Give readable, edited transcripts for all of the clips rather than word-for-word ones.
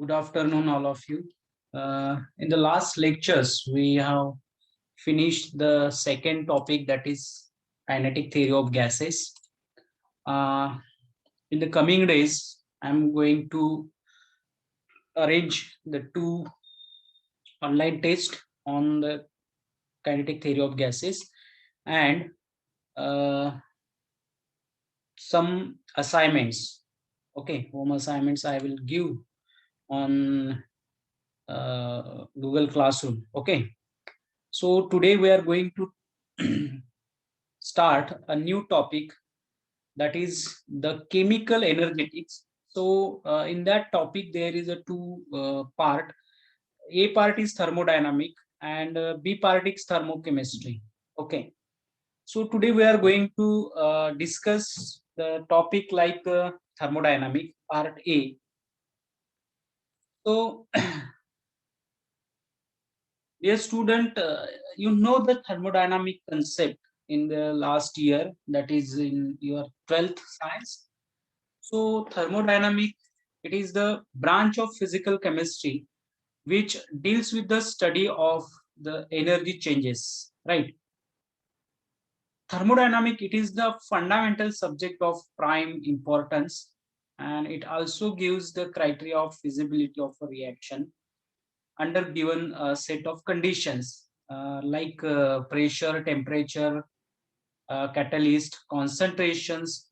Good afternoon, all of you. In the last lectures, we have finished the second topic, that is kinetic theory of gases. Uh, in the coming days, I'm going to arrange the two online tests on the kinetic theory of gases and uh, some assignments. Okay, home assignments I will give on Google Classroom. Okay. So today we are going to start a new topic, that is the chemical energetics. So in that topic there is a two part. A part is thermodynamic and B part is thermochemistry. Okay. So today we are going to discuss the topic like thermodynamic part A. So dear student, you know the thermodynamic concept in the last year, that is in your 12th science. So thermodynamic, it is the branch of physical chemistry which deals with the study of the energy changes, right? Thermodynamic, it is the fundamental subject of prime importance, and it also gives the criteria of feasibility of a reaction under given set of conditions like pressure, temperature, catalyst, concentrations.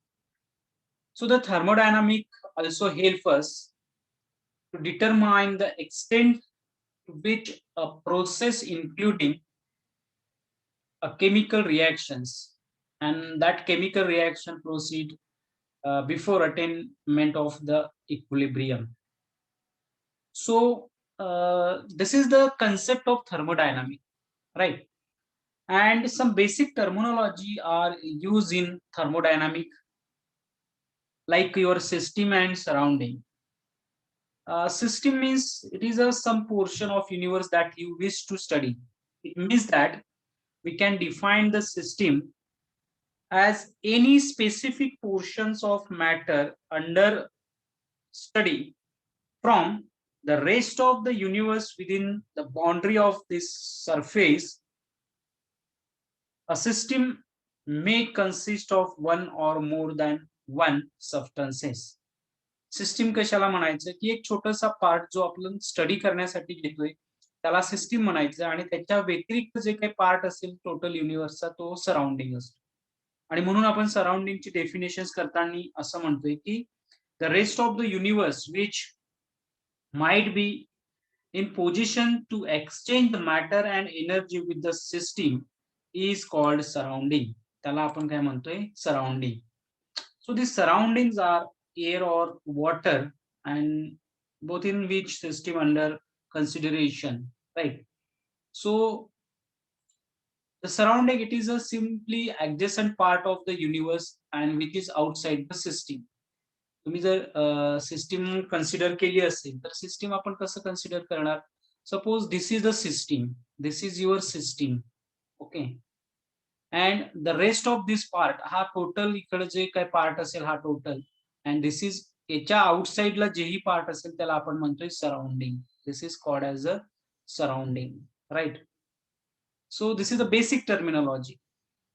So the thermodynamic also help us to determine the extent to which a process, including a chemical reactions, and that chemical reaction proceed before attainment of the equilibrium. So this is the concept of thermodynamic, right? And some basic terminology are used in thermodynamic, like your system and surrounding. System means it is a some portion of universe that you wish to study. It means that we can define the system as any specific portions of matter under study from the rest of the universe within the boundary of this surface. A system may consist of one or more than one substances. System कशाला म्हणायचं की एक छोटासा part जो आपण study करण्यासाठी घेतोय त्याला सिस्टीम म्हणायचं, आणि त्याच्या व्यतिरिक्त जे काही पार्ट असेल टोटल युनिव्हर्सचा तो सराउंडिंग असतो. आणि म्हणून आपण सराउंडिंगची डेफिनेशन करताना असं म्हणतोय की the rest of the universe which might be in position to exchange the matter and energy with the system is called surrounding. त्याला आपण काय म्हणतोय, surrounding. So these surroundings are air or water, and both in which system under consideration, right? So the surrounding, it is a simply adjacent part of the universe and which is outside the system. तुम्ही जर system consider केली असेल तर system आपण कसं consider करणार? Suppose this is the system, this is your system, okay, and the rest of this part, हा total इकडे जे काही पार्ट असेल हा टोटल, अँड दिस इज याच्या आउटसाइडला जेही पार्ट असेल त्याला आपण म्हणतोय surrounding. This is called as a surrounding, right? So this is the basic terminology.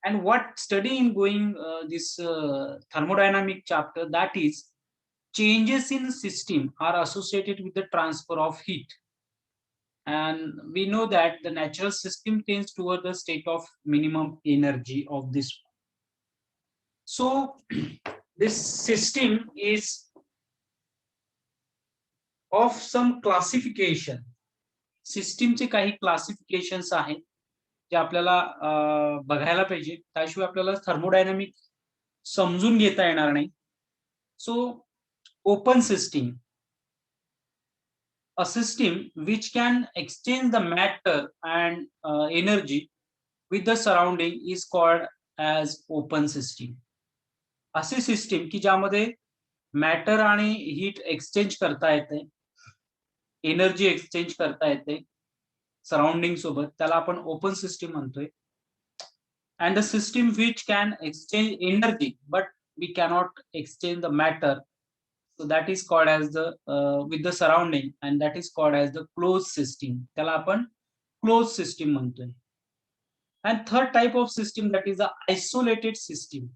And what study in going this thermodynamic chapter, that is changes in system are associated with the transfer of heat, and we know that the natural system tends toward the state of minimum energy of this. So this system is of some classification. सिस्टीमचे काही क्लासिफिकेशन्स आहेत जे आपल्याला बघायला पाहिजे, त्याशिवाय आपल्याला thermodynamic समजून घेता येणार नाही. So open system, a system which can exchange the matter and energy with the surrounding is called as open system. अशी सिस्टीम की ज्यामध्ये मॅटर आणि हीट एक्सचेंज करता येते, एनर्जी एक्सचेंज करता येते सराउंडिंग सोबत, त्याला आपण ओपन सिस्टीम म्हणतोय. And the system which can exchange energy but we cannot exchange the matter So that is called as the with the surrounding, and that is called as the closed system. त्याला आपण closed system म्हणतोय. And third type of system, that is the isolated system.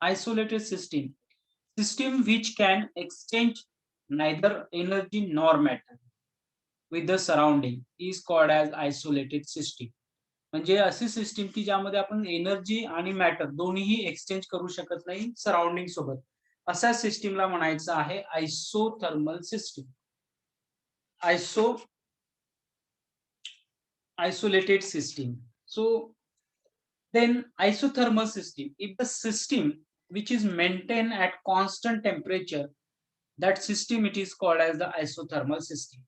Isolated system, system which can exchange neither energy nor matter with the surrounding, is called as isolated system. म्हणजे अशी system की ज्यामध्ये आपण energy आणि matter दोन्हीही exchange करू शकत नाही सराउंडिंग सोबत, अशा सिस्टीमला म्हणायचं आहे isothermal system. Isolated system. So then isothermal system, if the system which is maintained at constant temperature, that system it is called as the isothermal system.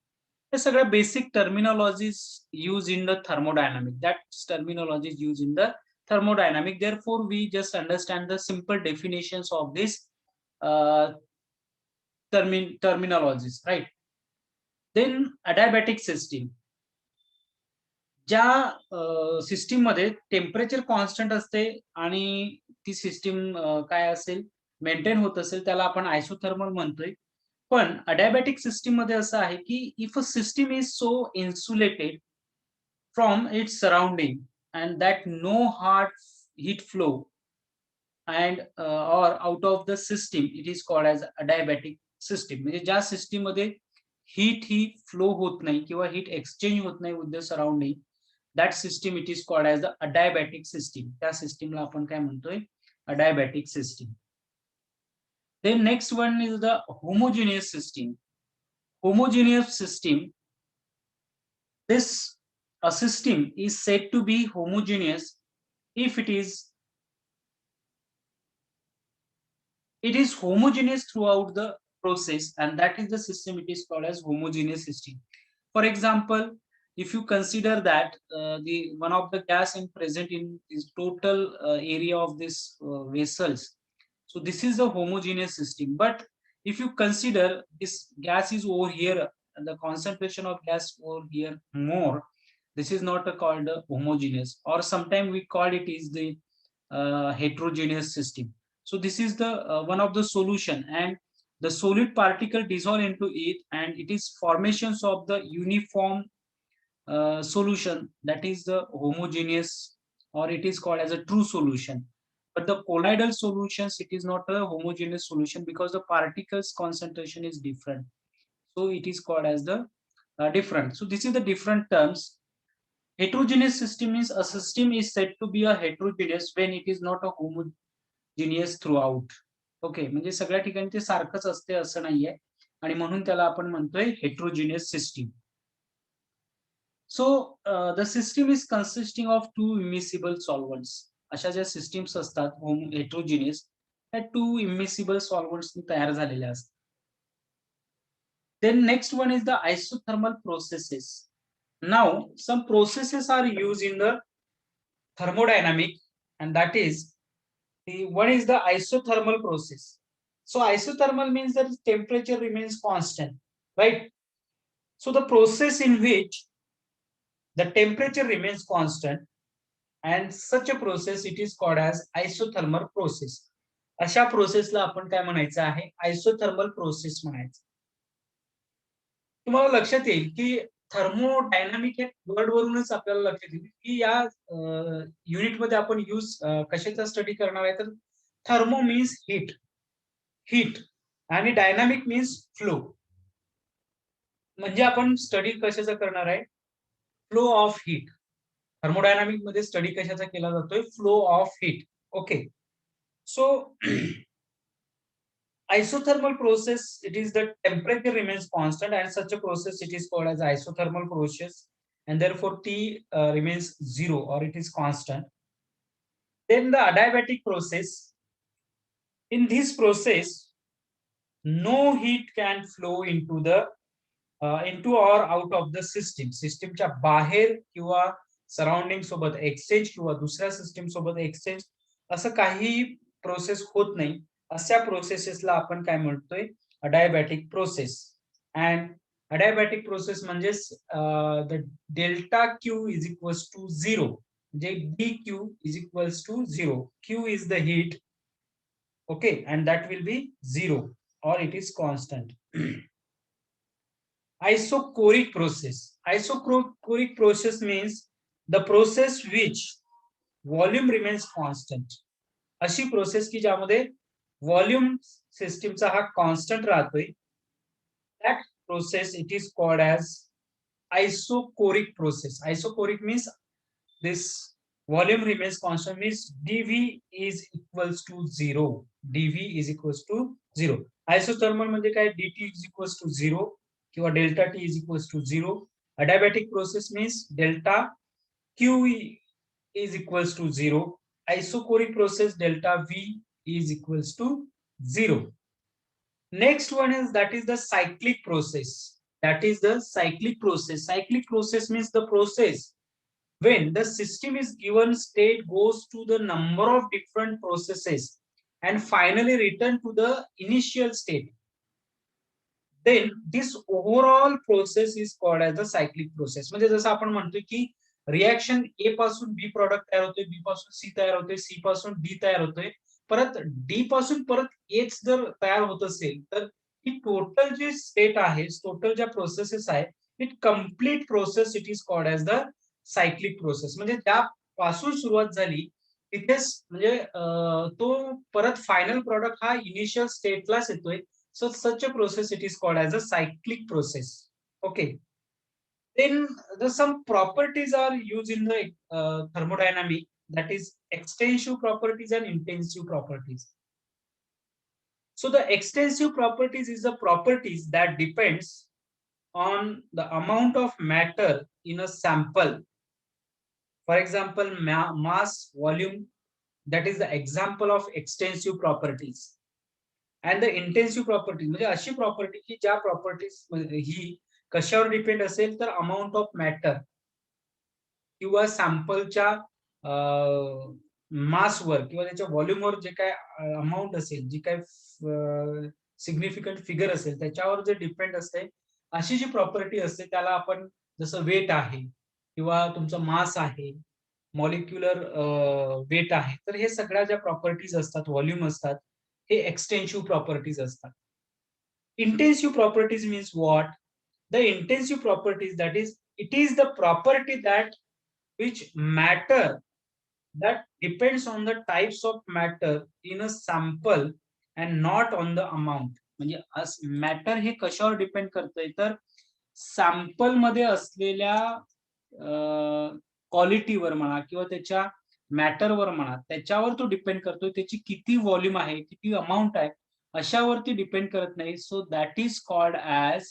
हे सगळ्या basic terminologies use in the thermodynamic, that terminology is used in the thermodynamic. Therefore we just understand the simple definitions of this uh, terminologies, right? Then adiabatic system, ज्या system मध्ये temperature constant असते आणि ती system काय असेल, maintain होत असेल, त्याला आपण आयसोथर्मल म्हणतोय. पण अडियाबॅटिक सिस्टीम मध्ये असं आहे की if a system is so insulated from its surrounding and that no hard heat flow and or out of the system, it is called as adiabatic system. म्हणजे ज्या सिस्टीम मध्ये हीट ही flow होत नाही किंवा हीट एक्सचेंज होत नाही with the surrounding, that system it is called as the adiabatic system. त्या सिस्टीमला आपण काय म्हणतोय, adiabatic system. Then next one is the homogeneous system. Homogeneous system, this a system is said to be homogeneous if it is homogeneous throughout the process, and that is the system it is called as homogeneous system. For example, if you consider that the one of the gas in present in this total area of this vessels, so this is a homogeneous system. But if you consider this gas is over here and the concentration of gas over here more, this is not called a homogeneous, or sometimes we call it is the heterogeneous system. So this is the one of the solution, and the solid particle dissolve into it, and it is formations of the uniform solution, that is the homogeneous, or it is called as a true solution. But the colloidal solutions, it is not a homogeneous solution because the particles concentration is different, so it is called as the different. So this is the different terms. Heterogeneous system is a system is said to be a heterogeneous when it is not a homogeneous throughout. Okay, म्हणजे सगळ्या ठिकाणी ते सारखंच असते असं नाहीये, आणि म्हणून त्याला आपण म्हणतोय heterogeneous system. So the system is consisting of two immiscible solvents. अशा ज्या सिस्टीम्स असतात हेट्रोजिनियस, त्या टू इमिसिबल सॉल्व्हंट्स तयार झालेल्या असतात. Then next one is the isothermal processes. Now some processes are used in the thermodynamic, and that is one is the isothermal process. So isothermal means that temperature remains constant, right? So the process in which the temperature remains constant, and such a process it is called as isothermal process. अशा प्रोसेसला आपण काय म्हणायचं आहे, isothermal process म्हणायचं. तुम्हाला लक्षात येईल की थर्मोडायनामिक या वर्ड वरूनच आपल्याला लक्षात येईल की या युनिटमध्ये आपण यूज कशाचा स्टडी करणार आहे, तर थर्मो मीन्स हीट, हीट, आणि डायनामिक मीन्स फ्लो. म्हणजे आपण स्टडी कशाचा करणार आहे, फ्लो ऑफ हीट. थर्मोडायनामिक मध्ये स्टडी कशाचा केला जातोय, flow of heat. Okay, so isothermal process, it is the temperature remains constant, and such a process it is called as isothermal process, and therefore T remains zero, or it is constant. Then the adiabatic process, in this process no heat can flow into the into or out of the system. सिस्टीमच्या बाहेर किंवा surrounding सोबत exchange किंवा दुसऱ्या system सोबत exchange असं काही process होत नाही. अशा प्रोसेसेसला आपण काय म्हणतोय, adiabatic process. And adiabatic process म्हणजे the delta Q is equals to zero, म्हणजे D Q is equals to zero. Q is the heat, okay, and that will be zero. or it is constant. Isochoric process. Isochoric process means the process which volume remains constant. अशी process की ज्यामध्ये volume सिस्टीमचा हा constant राहतोय, that process it is called as isochoric process. Isochoric means this volume remains constant, means dv is equals to 0. dv is equals to 0. Isothermal म्हणजे काय, dt is equals to 0 किंवा delta t is equals to 0. Adiabatic process means delta q is equals to 0. Isochoric process delta v is equals to 0. Next one is that is the cyclic process. That is the cyclic process. Cyclic process means the process when the system is given state goes to the number of different processes and finally return to the initial state. Then this overall process is called as the cyclic process. म्हणजे जसं आपण म्हणतो की reaction ए पासून B product तयार होतोय, B पासून सी तयार होतोय, सी पासून डी तयार होतोय, परत डी पासून परत एच जर तयार होत असेल तर ही टोटल जी स्टेट आहे, टोटल ज्या प्रोसेसेस आहे, it complete process it is called as the cyclic process. म्हणजे त्यापासून सुरुवात झाली तिथेच म्हणजे तो परत फायनल प्रोडक्ट हा इनिशियल स्टेटलाच येतोय. So such a process it is called as a cyclic process. Okay. Then some properties are used in the thermodynamic, that is extensive properties and intensive properties. So the extensive properties is the properties that depends on the amount of matter in a sample. For example, mass, volume, that is the example of extensive properties. And the intensive property म्हणजे अशी property की ज्या properties ही कशावर depend असेल तर amount of matter किंवा सॅम्पलच्या मासवर किंवा त्याच्या व्हॉल्यूमवर जे काय अमाऊंट असेल, जी काय सिग्निफिकंट फिगर असेल त्याच्यावर जे डिपेंड असते, अशी जी प्रॉपर्टी असते त्याला आपण जसं वेट आहे किंवा तुमचं मास आहे, मॉलिक्युलर वेट आहे, तर हे सगळ्या ज्या प्रॉपर्टीज असतात, व्हॉल्यूम असतात, हे एक्सटेन्सिव्ह प्रॉपर्टीज असतात. Intensive properties means what? The intensive properties that is it is the property that which matter that depends on the types of matter in a sample and not on the amount. म्हणजे matter हे कशावर depend करतंय तर sample मध्ये असलेल्या क्वालिटीवर म्हणा किंवा त्याच्या मॅटरवर म्हणा, त्याच्यावर तो डिपेंड करतोय, त्याची किती व्हॉल्यूम आहे, किती अमाऊंट आहे, अशावरती डिपेंड करत नाही. So that is called as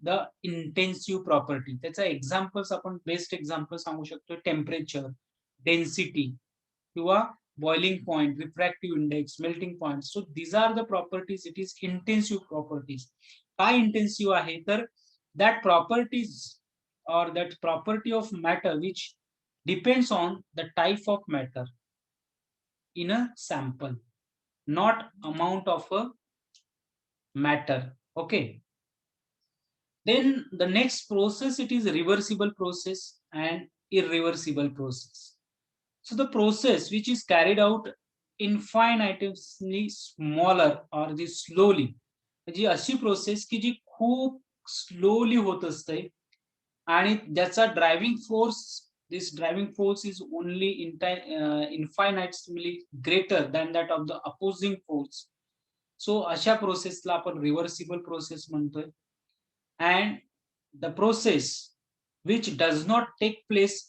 the intensive property. त्याचा एक्झाम्पल्स आपण बेस्ट एक्झाम्पल सांगू शकतो, टेम्परेचर, डेन्सिटी किंवा boiling point, refractive index, melting point. So these are the properties, it is intensive properties. काय इंटेन्सिव्ह आहे तर that properties or that property of matter which depends on the type of matter in a sample, not amount of a matter. Okay. Then the next process, it is reversible process and irreversible process. So the process which is carried out infinitesimally smaller or the slowly, जी अशी process की जी खूप slowly होत असते आणि ज्याचा driving force, this driving force is only infinitely greater than that of the opposing force. So अशा प्रोसेसला आपण रिव्हर्सिबल प्रोसेस म्हणतोय. And the process which does not take place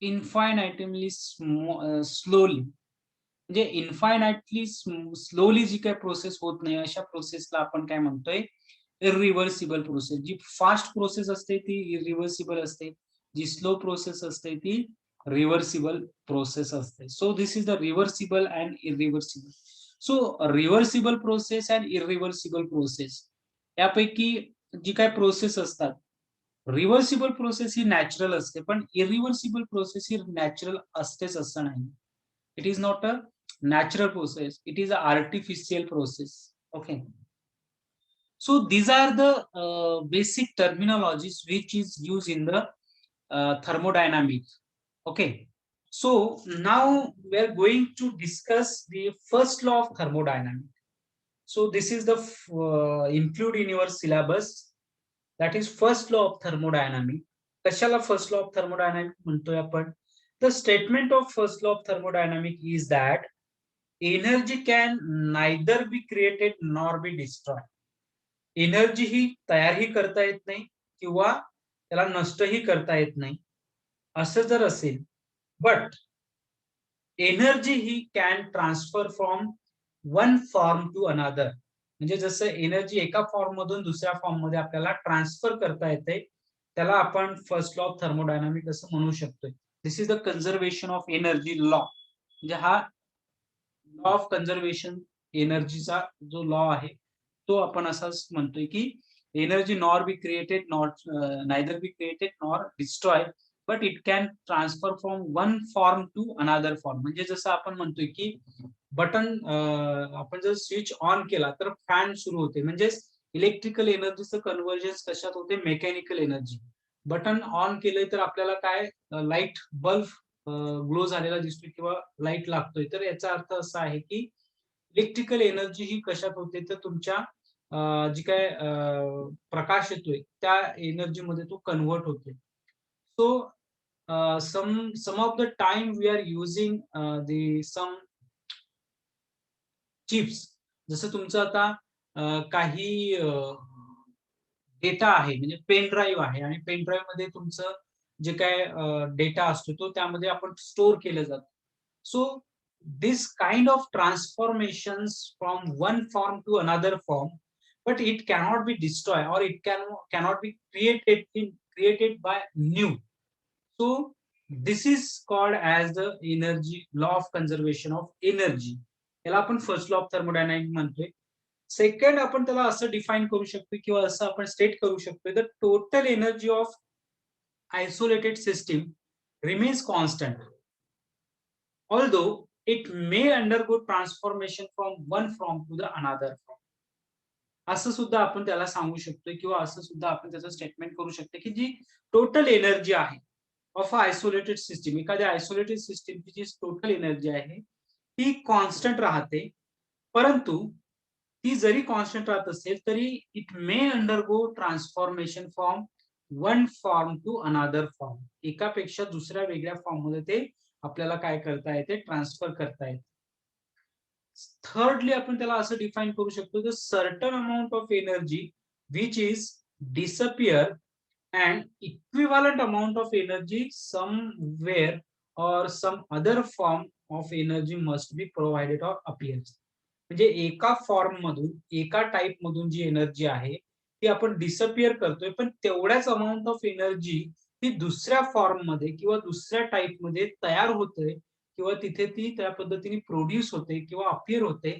infinitely slowly, म्हणजे इन्फायनाइटली स्लोली जी काही प्रोसेस होत नाही, अशा प्रोसेसला आपण काय म्हणतोय, इरिव्हर्सिबल प्रोसेस. जी फास्ट प्रोसेस असते ती इरिव्हर्सिबल असते, जी स्लो प्रोसेस असते ती रिव्हर्सिबल प्रोसेस असते. So this is the reversible and irreversible. So reversible process and irreversible process यापैकी जी काय प्रोसेस असतात, रिव्हर्सिबल प्रोसेस ही नॅचरल असते, पण इरिव्हर्सिबल प्रोसेस ही नॅचरल असतेच असं नाही. It is not a natural process, it is a artificial process. Okay. So these are the basic terminologies which is used in the thermodynamics. Okay. So now we are going to discuss the first law of thermodynamics. So this is the include in your syllabus. That is first law of thermodynamic. कशाला first law of thermodynamic म्हणतोय आपण? The statement of first law of thermodynamic is that energy can neither be created nor be destroyed. Energy ही तयारही करता येत नाही किंवा त्याला नष्टही करता येत नाही. असं जर असेल, बट एनर्जी ही can transfer from one form to another. म्हणजे जसं एनर्जी एका फॉर्म मधून दुसऱ्या फॉर्म मध्ये आपल्याला ट्रान्सफर करता येते, त्याला आपण फर्स्ट लॉ ऑफ थर्मोडायनामिक असं म्हणू शकतोय. This is the conservation of energy law. म्हणजे हा लॉ ऑफ कन्झर्वेशन एनर्जीचा जो लॉ आहे तो आपण असाच म्हणतोय की energy nor be created nor neither be created nor destroy, but it can transfer from one form to another form. म्हणजे जसं आपण म्हणतोय की बटन आपण जर स्विच ऑन केला तर फॅन सुरू होते. म्हणजे इलेक्ट्रिकल एनर्जीचं कन्व्हर्जन्स कशात होते? Mechanical energy. बटन ऑन केले तर आपल्याला काय लाईट बल्ब ग्लो झालेला दिसतोय किंवा लाईट लागतोय. तर याचा अर्थ असा आहे की इलेक्ट्रिकल एनर्जी ही कशात होते तर तुमच्या जी काय प्रकाश येतोय त्या एनर्जी मध्ये तो कन्वर्ट होते. सो some of the time we are using the some chips. जसं तुमचं आता काही डेटा आहे म्हणजे पेन ड्राईव्ह आहे आणि पेन ड्राईव्ह मध्ये तुमचं जे काय डेटा असतो तो त्यामध्ये आपण स्टोअर केलं जातं. सो this kind of transformations from one form to another form, but it cannot be destroyed or it cannot be created by new. So this is called as the energy law of conservation of energy. याला आपण first law of thermodynamic म्हणतोय. Second आपण त्याला असं define करू शकतो किंवा असं आपण स्टेट करू शकतो, the total energy of isolated system remains constant although it may undergo transformation from one form to the another form. असं सुद्धा आपण त्याला सांगू शकतो किंवा असं सुद्धा आपण त्याचं स्टेटमेंट करू शकतो की जी टोटल एनर्जी आहे ऑफ आयसोलेटेड सिस्टीम, एखाद्या आयसोलेटेड सिस्टीमची जी टोटल एनर्जी आहे ती कॉन्स्टंट राहते. परंतु ती जरी कॉन्स्टंट राहत असेल तरी it may undergo transformation from one form to another form. एकापेक्षा दुसऱ्या वेगळ्या फॉर्म मध्ये ते आपल्याला काय करता येते? ट्रान्सफर करता येते. थर्डली आपण त्याला असं डिफाइन करू शकतो, the certain amount of energy which is disappear and equivalent amount of energy somewhere or some other form of energy must be provided or appears. म्हणजे एका फॉर्म मधून एका टाइप मधून जी एनर्जी आहे ती आपण डिसअपियर करतोय, पण तेवढ्याच अमाऊंट ऑफ एनर्जी ती दुसऱ्या फॉर्म मध्ये किंवा दुसऱ्या टाइप मध्ये तयार होते किंवा तिथे ती त्या पद्धतीने प्रोड्यूस होते किंवा अपियर होते.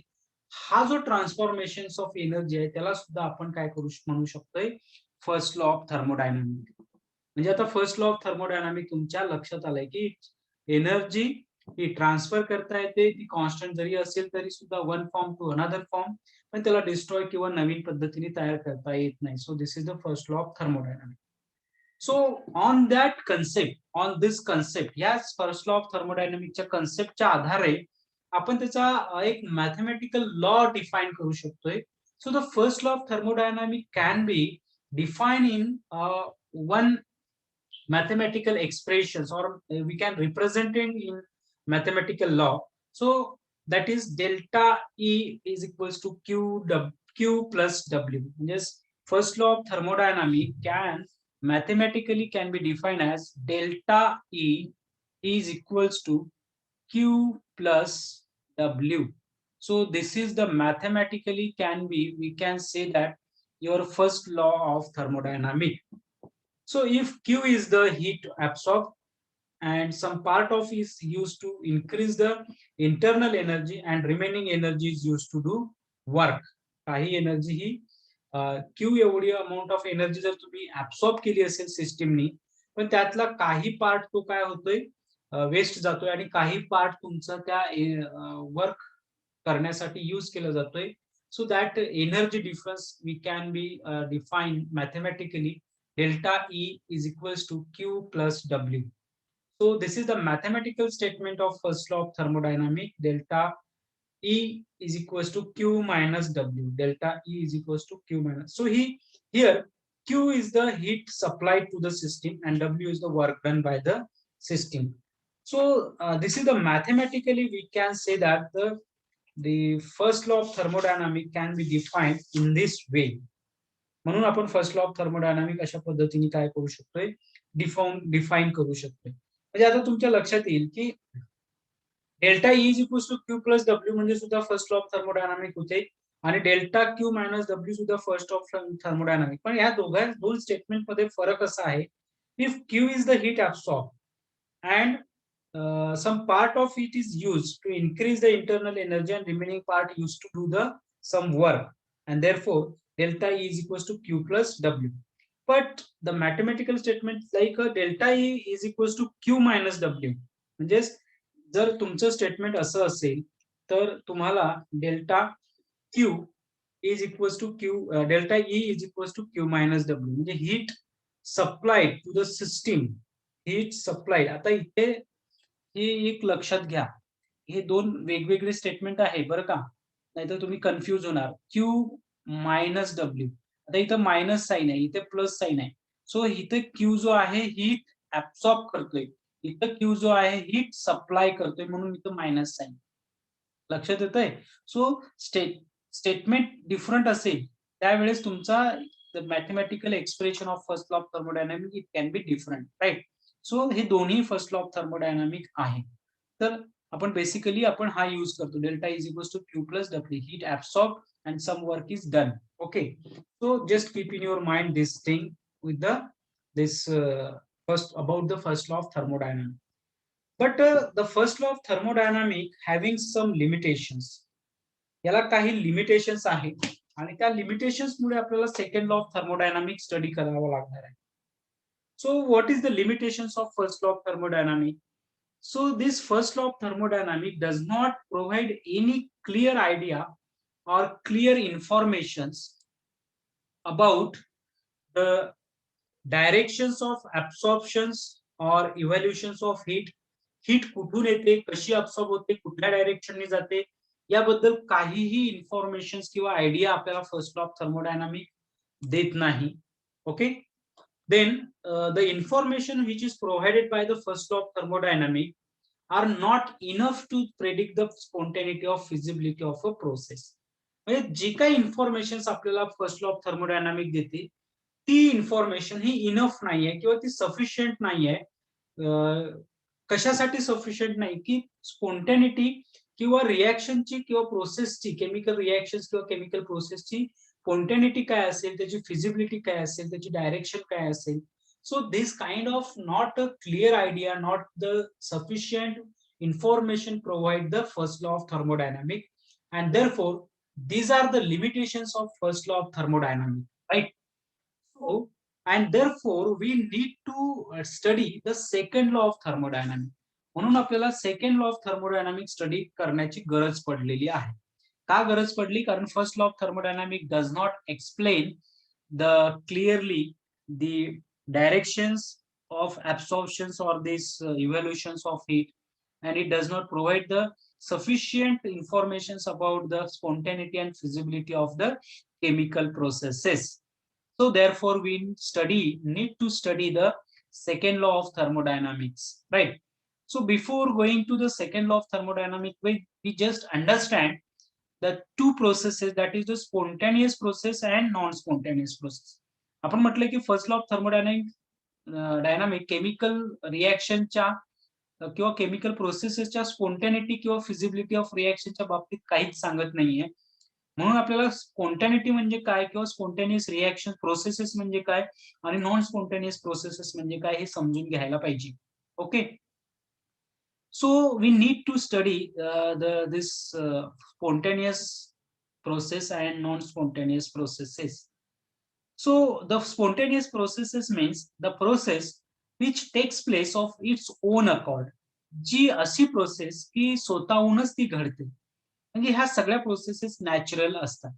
हा जो ट्रान्सफॉर्मेशन ऑफ एनर्जी आहे त्याला सुद्धा आपण काय करू म्हणू शकतोय? First law of thermodynamic. म्हणजे आता फर्स्ट लॉ ऑफ थर्मोडायनामिक तुमच्या लक्षात आलंय की एनर्जी ही ट्रान्सफर करता येते, ती कॉन्स्टंट जरी असेल तरी सुद्धा one form to another form, पण त्याला डिस्ट्रॉय किंवा नवीन पद्धतीने तयार करता येत नाही. So this is the first law of thermodynamic. So on that concept, on this concept, या फर्स्ट लॉ ऑफ थर्मोडायनामिकच्या कन्सेप्टच्या आधारे आपण त्याचा एक मॅथमॅटिकल लॉ डिफाइन करू शकतोय. So the first law of thermodynamic can be define in one mathematical expressions, or we can represent it in mathematical law. So that is delta E is equals to Q plus W. Yes, first law of thermodynamics can mathematically can be defined as delta E is equals to Q plus W. So this is the mathematically can be, we can say that your first law of thermodynamics. So if Q is the heat absorbed and some part of is used to increase the internal energy and remaining energy is used to do work. काही energy ही Q एवढी amount of energy जर तुम्ही absorb केली असेल सिस्टीमनी, पण त्यातला काही part तो काय होतोय? वेस्ट जातोय आणि काही पार्ट तुमचा त्या वर्क करण्यासाठी यूज केला जातोय. So that energy difference we can be define mathematically. Delta E is equals to Q plus W. So this is the mathematical statement of first law of thermodynamics. Delta E is equals to Q minus W. Delta E is equals to Q minus. So here Q is the heat supplied to the system and W is the work done by the system. So this is the mathematically we can say that the first law of thermodynamic can be defined in this way. म्हणून आपण first law of thermodynamic अशा पद्धतीने काय करू शकतोय, define करू शकतोय. म्हणजे आता तुमच्या लक्षात येईल की delta E is equals to Q plus W म्हणजे सुद्धा फर्स्ट लॉ ऑफ थर्मोडायनामिक होते आणि डेल्टा क्यू मायनस डब्ल्यू सुद्धा फर्स्ट ऑफ थर्मोडायनामिक. पण या दोन स्टेटमेंट मध्ये फरक असा आहे, if Q is the heat absorb and some part of it is used to increase the internal energy and remaining part used to do the some work, and therefore delta E is equals to Q plus W. But the mathematical statement like delta E is equals to Q minus W. म्हणजे जर तुमचं statement असं असेल तर तुम्हाला delta Q is equals to Q delta E is equals to Q minus W म्हणजे heat supplied to the system. Heat supplied, आता इथे हे एक लक्षात घ्या, हे दोन वेगवेगळे स्टेटमेंट आहे बरं का, नाहीतर तुम्ही कन्फ्युज होणार. क्यू मायनस डब्ल्यू, आता इथं मायनस साईन आहे, इथे प्लस साईन आहे. सो इथे क्यू जो आहे हीट ऍब्सॉर्ब करतोय, इथं क्यू जो आहे हीट सप्लाय करतोय, म्हणून इथं मायनस साईन. लक्षात येतंय? सो स्टेटमेंट डिफरंट असेल त्यावेळेस तुमचा mathematical expression of first law of thermodynamic it can be different, right? So हे दोन्ही फर्स्ट लॉ ऑफ थर्मोडायनामिक आहे. तर आपण बेसिकली आपण हा यूज करतो, delta is equals to Q plus W, heat absorb and some work is done. Okay, so just keep in your mind this thing with this first about the first law of thermodynamics. But the first law of thermodynamics having some limitations. याला काही limitations आहेत आणि त्या limitations मुळे आपल्याला second law of thermodynamic study करावा लागणार आहे. So what is the limitations of first law of thermodynamics? So this first law of thermodynamics does not provide any clear idea or clear informations about the directions of absorptions or evolutions of heat. Heat कुठून येते, कशी absorb होते, कुठल्या डायरेक्शनने जाते, याबद्दल काहीही information किंवा idea आपल्याला फर्स्ट लॉ ऑफ थर्मोडायनामिक देत नाही. Okay, then the information which is provided by the first law of thermodynamics are not enough to predict the spontaneity of feasibility of a process. म्हणजे जी काही information आपल्याला first law of thermodynamic देते ती information ही enough नाहीये किंवा ती sufficient नाहीये. कशासाठी सफिशियंट नाही की स्पॉन्टॅनिटी किंवा रिएक्शनची किंवा प्रोसेसची, केमिकल रिएक्शन्स किंवा केमिकल प्रोसेसची स्पॉन्टॅनिटी काय असेल, त्याची फिजिबिलिटी काय असेल, त्याची डायरेक्शन काय असेल. So this kind of not a clear idea, not the sufficient information provide the first law of thermodynamics, and therefore these are the limitations of first law of thermodynamics, right? So, and therefore we need to study the second law of thermodynamics. म्हणून आपल्याला second law of thermodynamic study करण्याची गरज पडलेली आहे. का गरज पडली? कारण first law of thermodynamic does not explain the clearly the directions of absorptions or these evolutions of heat, and it does not provide the sufficient informations about the spontaneity and feasibility of the chemical processes. So therefore we need to study the second law of thermodynamics, right? So before going to the second law of thermodynamics, we just understand the two processes, that is the spontaneous process and non-spontaneous process. आपण म्हटलं की first law of dynamic chemical रिएक्शनच्या किंवा chemical प्रोसेसेसच्या spontaneity किंवा feasibility of रिएक्शनच्या बाबतीत काहीच सांगत नाहीये. म्हणून आपल्याला स्पॉन्टॅनिटी म्हणजे काय किंवा स्पॉन्टॅनियस रिएक्शन प्रोसेसेस म्हणजे काय आणि नॉन स्पॉन्टॅनियस प्रोसेसेस म्हणजे काय हे समजून घ्यायला पाहिजे. Okay, so we need to study this spontaneous process and non-spontaneous processes. So the spontaneous processes means the process which takes place of its own accord. जी अशी process की स्वतःहूनच ती घडते, म्हणजे ह्या सगळ्या प्रोसेसेस नॅचरल असतात.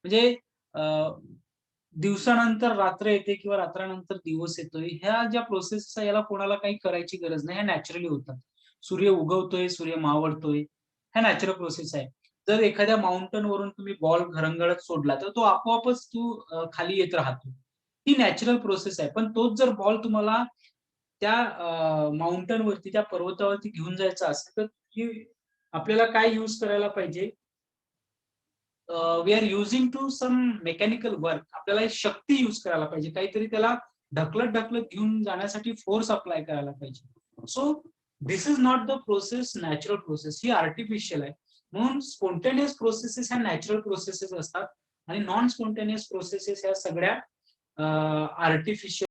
म्हणजे दिवसानंतर रात्र येते किंवा रात्रानंतर दिवस येतोय, ह्या ज्या प्रोसेस याला कोणाला काही करायची गरज नाही, ह्या नॅचरली होतात. सूर्य उगवतोय, सूर्य मावळतोय, ह्या नॅचरल प्रोसेस आहे. जर एखाद्या माउंटन वरून तुम्ही बॉल घरंगळत सोडला तर तो आपोआपच खाली येत राहतो. ही नॅचरल प्रोसेस आहे. पण तोच जर बॉल तुम्हाला त्या माउंटन वरती, त्या पर्वतावरती घेऊन जायचा असेल, तर आपल्याला काय यूज करायला पाहिजे? We are using to some mechanical work. आपल्याला एक शक्ती यूज करायला पाहिजे. काहीतरी त्याला ढकलत घेऊन जाण्यासाठी फोर्स अप्लाय करायला पाहिजे. So this is not the process natural process. He artificial आहे. म्हणून स्पॉन्टेनियस प्रोसेसेस ह्या नॅचरल प्रोसेसेस असतात आणि नॉन स्पॉन्टेनियस प्रोसेसेस ह्या सगळ्या आर्टिफिशियल